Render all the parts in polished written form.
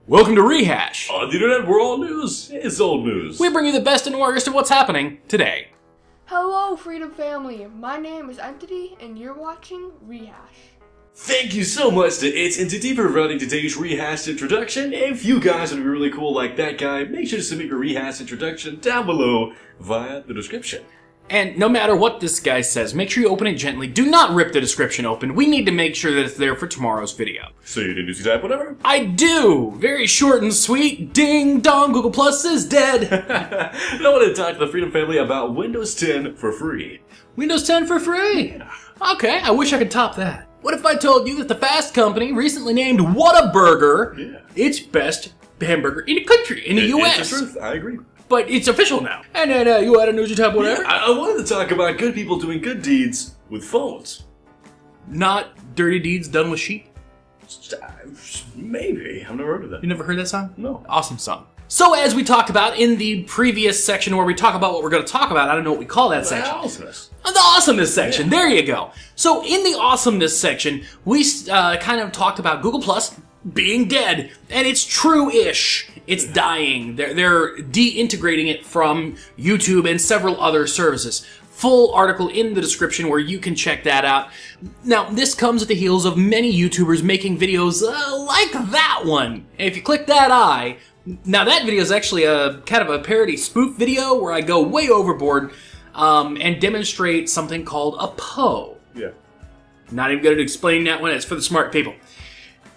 Welcome to Rehash. On the internet, where all news is old news. We bring you the best and worst of what's happening today. Hello, Freedom Family. My name is Entity, and you're watching Rehash. Thank you so much to It's Entity for providing today's Rehash introduction. If you guys would be really cool like that guy, make sure to submit your Rehash introduction down below via the description. And no matter what this guy says, make sure you open it gently. Do not rip the description open. We need to make sure that it's there for tomorrow's video. So you didn't do type whatever? I do! Very short and sweet. Ding dong, Google Plus is dead. I want to talk to the Freedom Family about Windows 10 for free. Windows 10 for free? Yeah. Okay, I wish I could top that. What if I told you that the fast company recently named Whataburger its best hamburger in the country, in the US? It's the truth, I agree. But it's official now. And then you had a newsy tab, whatever? Yeah, I wanted to talk about good people doing good deeds with phones. Not dirty deeds done with sheep? Maybe. I've never heard of that. You never heard that song? No. Awesome song. So as we talked about in the previous section where we talk about what we're going to talk about, I don't know what we call that section. Awesomeness. The awesomeness section. Yeah. There you go. So in the awesomeness section, we kind of talked about Google Plus being dead, and it's true-ish. It's dying. They're de-integrating it from YouTube and several other services. Full article in the description where you can check that out. Now, this comes at the heels of many YouTubers making videos like that one. And if you click that eye, now that video is actually a kind of a parody spoof video where I go way overboard and demonstrate something called a PO. Yeah. Not even going to explain that one. It's for the smart people.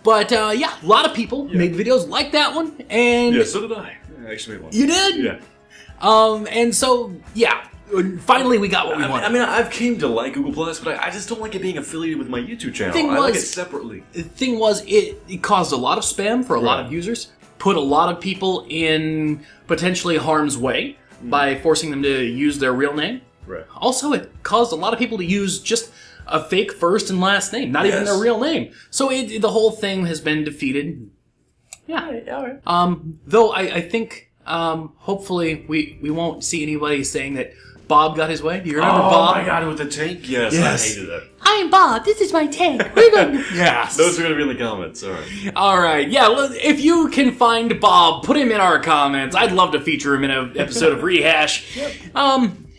But yeah, a lot of people made videos like that one, and Yeah, so did I. I actually made one. you did. Yeah. And so yeah, finally we got what we wanted. I mean, I've came to like Google Plus, but I just don't like it being affiliated with my YouTube channel. Thing I like was- it separately. The thing was, it caused a lot of spam for a lot of users, put a lot of people in potentially harm's way by forcing them to use their real name. Right. Also, it caused a lot of people to use just a fake first and last name, not even their real name. So the whole thing has been defeated. Yeah. All right. Though I think hopefully we won't see anybody saying that Bob got his way. Do you remember Bob? Oh my god, with the tank? Yes, Yes. I hated that. I'm Bob. This is my tank. We're going to... Yes. Those are going to be in the comments, alright. All right. Yeah. Well, if you can find Bob, put him in our comments. I'd love to feature him in an episode of Rehash.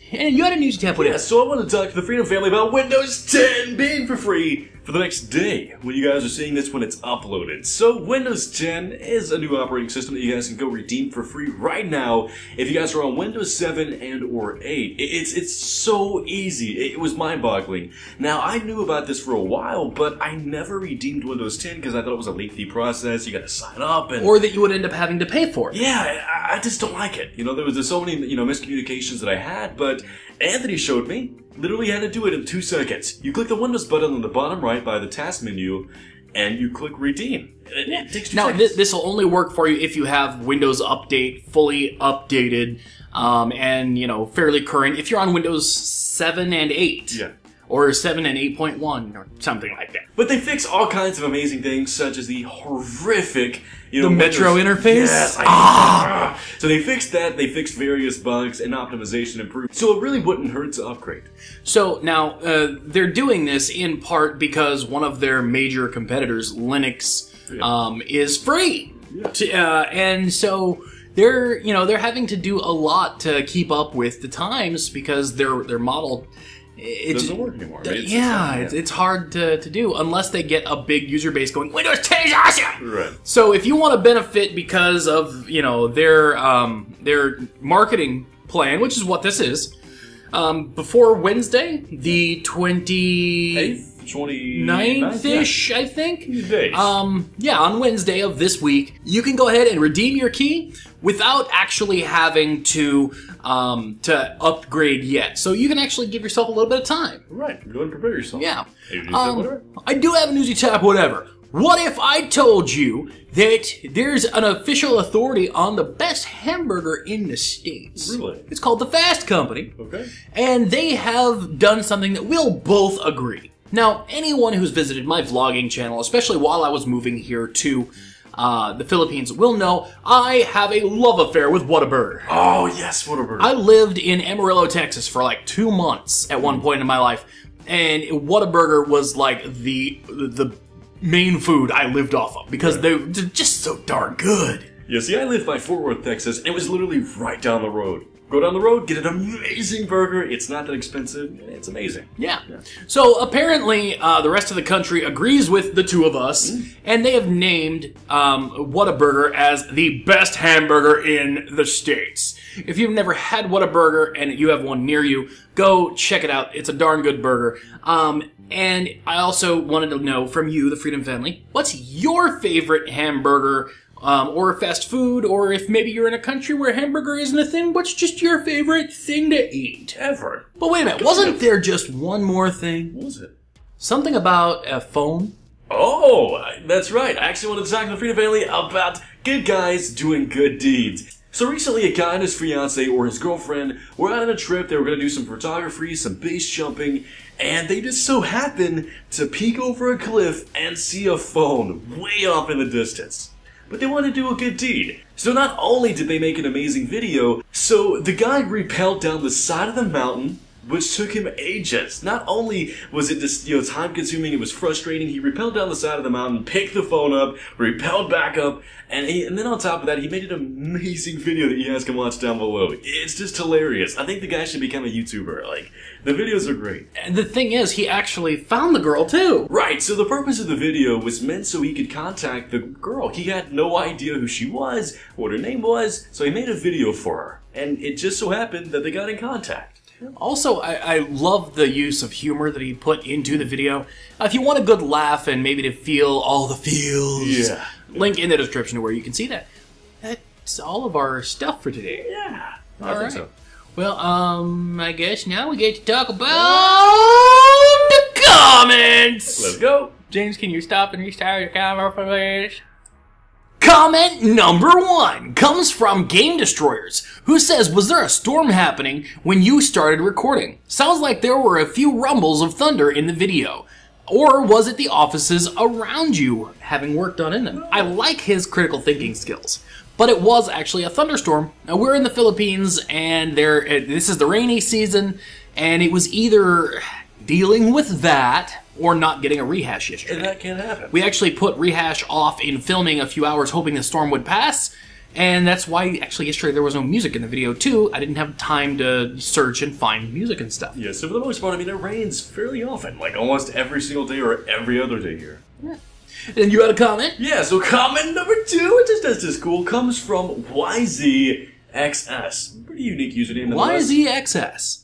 And you had a news tab. Yeah, so I want to talk to the Freedom Family about Windows 10 being for free for the next day when you guys are seeing this when it's uploaded. So Windows 10 is a new operating system that you guys can go redeem for free right now if you guys are on Windows 7 and or 8. It's so easy. It was mind-boggling. Now, I knew about this for a while, but I never redeemed Windows 10 because I thought it was a lengthy process. You got to sign up and... Or that you would end up having to pay for it. Yeah, I just don't like it. You know, there was so many, miscommunications that I had, but Anthony showed me. Literally had to do it in 2 seconds. You click the Windows button on the bottom right by the task menu, and you click redeem. It takes 2 Now, seconds. this will only work for you if you have Windows Update fully updated and, fairly current. If you're on Windows 7 and 8. Yeah. Or 7 and 8.1 or something like that. But they fix all kinds of amazing things, such as the horrific, The Metro interface? Yes, So they fixed that. They fixed various bugs and optimization improved. So it really wouldn't hurt to upgrade. So now they're doing this in part because one of their major competitors, Linux, is free, and so they're having to do a lot to keep up with the times because their model. It doesn't work anymore. Right? It's hard to do unless they get a big user base going, Windows 10 is awesome! Right. So if you want to benefit because of, their marketing plan, which is what this is, before Wednesday, the 29th-ish, I think? Days. Yeah, on Wednesday of this week, you can go ahead and redeem your key without actually having to upgrade yet. So you can actually give yourself a little bit of time. Right. Go and prepare yourself. Yeah. Hey, whatever. I do have a newsy tap, whatever. What if I told you that there's an official authority on the best hamburger in the States? Really? It's called the Fast Company. Okay. And they have done something that we'll both agree. Now, anyone who's visited my vlogging channel, especially while I was moving here to the Philippines, will know I have a love affair with Whataburger. Oh, yes, Whataburger. I lived in Amarillo, Texas for like 2 months at one point in my life, and Whataburger was like the main food I lived off of because they're just so darn good. Yeah, see, I live by Fort Worth, Texas, and it was literally right down the road. Go down the road, get an amazing burger. It's not that expensive. It's amazing. Yeah. So apparently, the rest of the country agrees with the two of us, and they have named Whataburger as the best hamburger in the States. If you've never had Whataburger and you have one near you, go check it out. It's a darn good burger. And I also wanted to know from you, the Freedom Family, what's your favorite hamburger? Or fast food, or if maybe you're in a country where hamburger isn't a thing, what's just your favorite thing to eat? Ever. But wait a minute, wasn't there just one more thing? What was it? Something about a phone? Oh, that's right. I actually wanted to talk to the Freedom Family about good guys doing good deeds. So recently, a guy and his fiance or his girlfriend were out on a trip. They were going to do some photography, some base jumping, and they just so happened to peek over a cliff and see a phone way off in the distance. But they wanted to do a good deed. So not only did they make an amazing video, so the guy rappelled down the side of the mountain, which took him ages. Not only was it just, time consuming, it was frustrating, he rappelled down the side of the mountain, picked the phone up, rappelled back up, and then on top of that, he made an amazing video that you guys can watch down below. It's just hilarious. I think the guy should become a YouTuber. Like, the videos are great. And the thing is, he actually found the girl too. Right, so the purpose of the video was meant so he could contact the girl. He had no idea who she was, what her name was, so he made a video for her. And it just so happened that they got in contact. Also, I love the use of humor that he put into the video. If you want a good laugh and maybe to feel all the feels, link in the description where you can see that. That's all of our stuff for today. Yeah, I think so. Well, I guess now we get to talk about the comments. Let's go. James, can you stop and restart your camera, please? Comment number 1 comes from Game Destroyers, who says, was there a storm happening when you started recording? Sounds like there were a few rumbles of thunder in the video. Or was it the offices around you having work done in them? I like his critical thinking skills. But it was actually a thunderstorm. Now, we're in the Philippines, and this is the rainy season, and it was either dealing with that or not getting a rehash yesterday. And that can happen. We actually put rehash off in filming a few hours hoping the storm would pass, and that's why actually yesterday there was no music in the video too. I didn't have time to search and find music and stuff. Yeah, so for the most part, I mean, it rains fairly often, like almost every single day or every other day here. Yeah. And you had a comment? Yeah, so comment number 2, that's just cool, comes from YZXS. Pretty unique username. YZXS.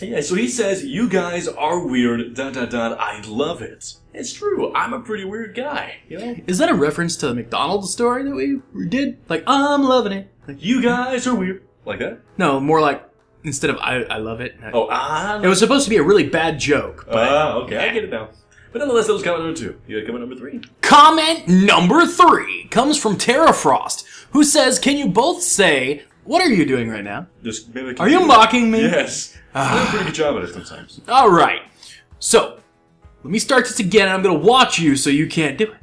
Yeah, so he says, you guys are weird, ... I love it. It's true, I'm a pretty weird guy, you know? Is that a reference to the McDonald's story that we did? Like, I'm loving it. Like, you guys are weird. Like that? No, more like, instead of I love it. Oh, It was supposed to be a really bad joke. Okay, I get it now. But nonetheless, that was comment number 2. You got comment number 3. Comment number 3 comes from Tara Frost, who says, can you both say, what are you doing right now? Just mimicking. Are you mocking me? Yes. I do a pretty good job at it sometimes. Alright. So, let me start this again, and I'm going to watch you so you can't do it.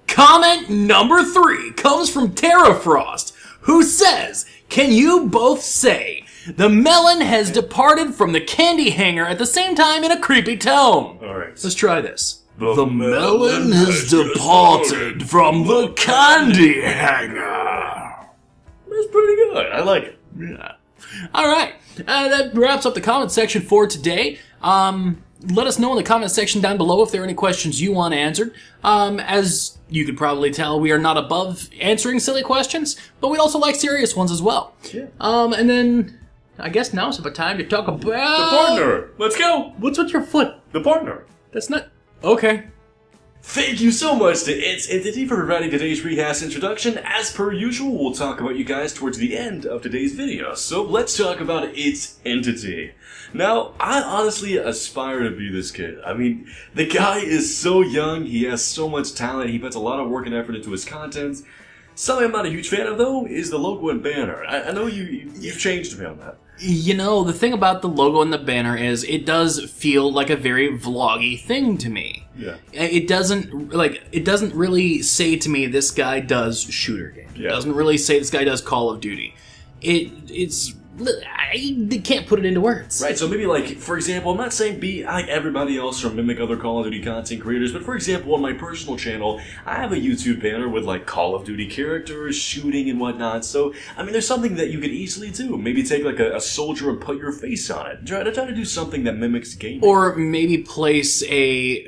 Comment number 3 comes from Tara Frost, who says, can you both say, the melon has departed from the candy hanger at the same time in a creepy tone? Alright. Let's try this. The melon has departed from the candy hanger. That's pretty good. I like it. Yeah. Alright. That wraps up the comment section for today. Let us know in the comment section down below if there are any questions you want answered. As you could probably tell, we are not above answering silly questions, but we also like serious ones as well. Yeah. And then, I guess now's the time to talk about... The partner! Let's go! What's with your foot? The partner. That's not... Okay. Thank you so much to It's Entity for providing today's rehash introduction. As per usual, we'll talk about you guys towards the end of today's video. So let's talk about It's Entity. Now, I honestly aspire to be this kid. I mean, the guy is so young, he has so much talent, he puts a lot of work and effort into his content. Something I'm not a huge fan of, though, is the logo and banner. I know you've changed me on that. You know, the thing about the logo and the banner is it does feel like a very vloggy thing to me. Yeah. It doesn't really say to me this guy does shooter games. Yeah. It doesn't really say this guy does Call of Duty. It's I can't put it into words. Right, so maybe like, for example, I'm not saying be like everybody else or mimic other Call of Duty content creators, but for example, on my personal channel, I have a YouTube banner with like Call of Duty characters, shooting and whatnot, so, I mean, there's something that you could easily do. Maybe take like a soldier and put your face on it. Try to do something that mimics gaming. Or maybe place a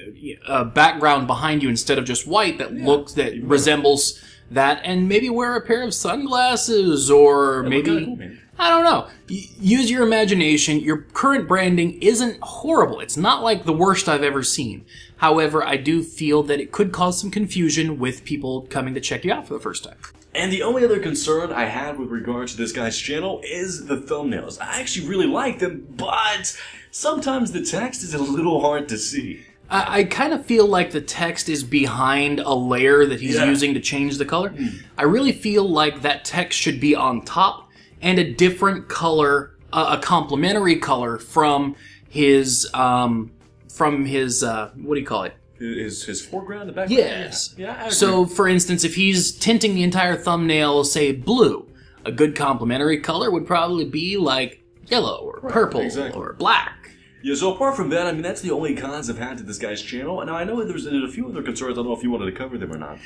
background behind you instead of just white that resembles that, and maybe wear a pair of sunglasses, or maybe... Cool, I don't know. Use your imagination. Your current branding isn't horrible. It's not like the worst I've ever seen. However, I do feel that it could cause some confusion with people coming to check you out for the first time. And the only other concern I had with regards to this guy's channel is the thumbnails. I actually really like them, but sometimes the text is a little hard to see. I kind of feel like the text is behind a layer that he's using to change the color. I really feel like that text should be on top, and a different color, a complementary color from his, what do you call it? His foreground, the background? Yes. Yeah, I agree. So, for instance, if he's tinting the entire thumbnail, say, blue, a good complementary color would probably be like yellow or purple or black. Yeah, so apart from that, I mean, that's the only cons I've had to this guy's channel. And I know there's a few other concerns. I don't know if you wanted to cover them or not.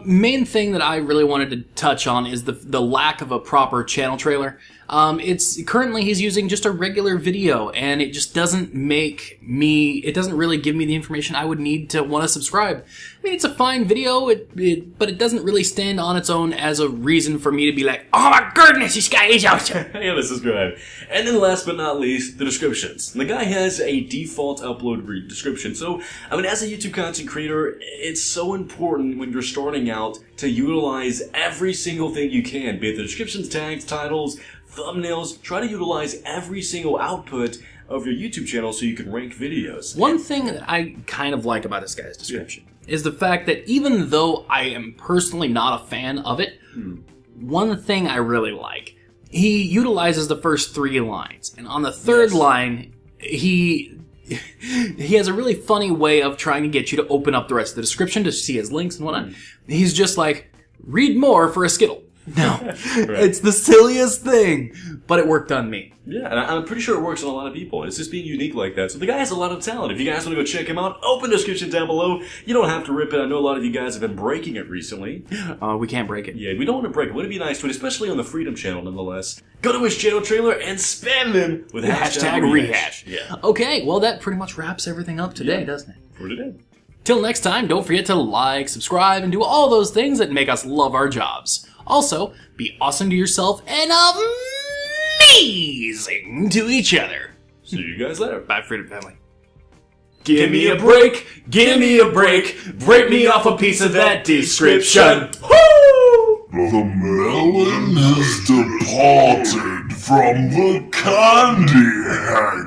Main thing that I really wanted to touch on is the lack of a proper channel trailer. Currently he's using just a regular video, and it just doesn't it doesn't really give me the information I would need to want to subscribe. I mean, it's a fine video, but it doesn't really stand on its own as a reason for me to be like, oh my goodness, this guy is awesome. Yeah, this is great. And then last but not least, the descriptions. The guy has a default upload description. So, I mean, as a YouTube content creator, it's so important when you're starting out to utilize every single thing you can, be it the descriptions, tags, titles, thumbnails. Try to utilize every single output of your YouTube channel so you can rank videos. One thing that I kind of like about this guy's description is the fact that even though I am personally not a fan of it, one thing I really like, he utilizes the first 3 lines, and on the third line, he has a really funny way of trying to get you to open up the rest of the description to see his links and whatnot. He's just like, read more for a Skittle. No, it's the silliest thing, but it worked on me. Yeah, and I'm pretty sure it works on a lot of people. It's just being unique like that. So the guy has a lot of talent. If you guys want to go check him out, open description down below. You don't have to rip it. I know a lot of you guys have been breaking it recently. We can't break it. Yeah, we don't want to break it. Wouldn't it be nice to, especially on the Freedom channel nonetheless. Go to his channel trailer and spam him with hashtag Rehash. Yeah. Okay, well that pretty much wraps everything up today, doesn't it? For today. Till next time, don't forget to like, subscribe, and do all those things that make us love our jobs. Also, be awesome to yourself and amazing to each other. See you guys later. Bye, Freedom Family. Give me a break, give me a break, break me off a piece of that description. Woo! The melon has departed from the candy hang.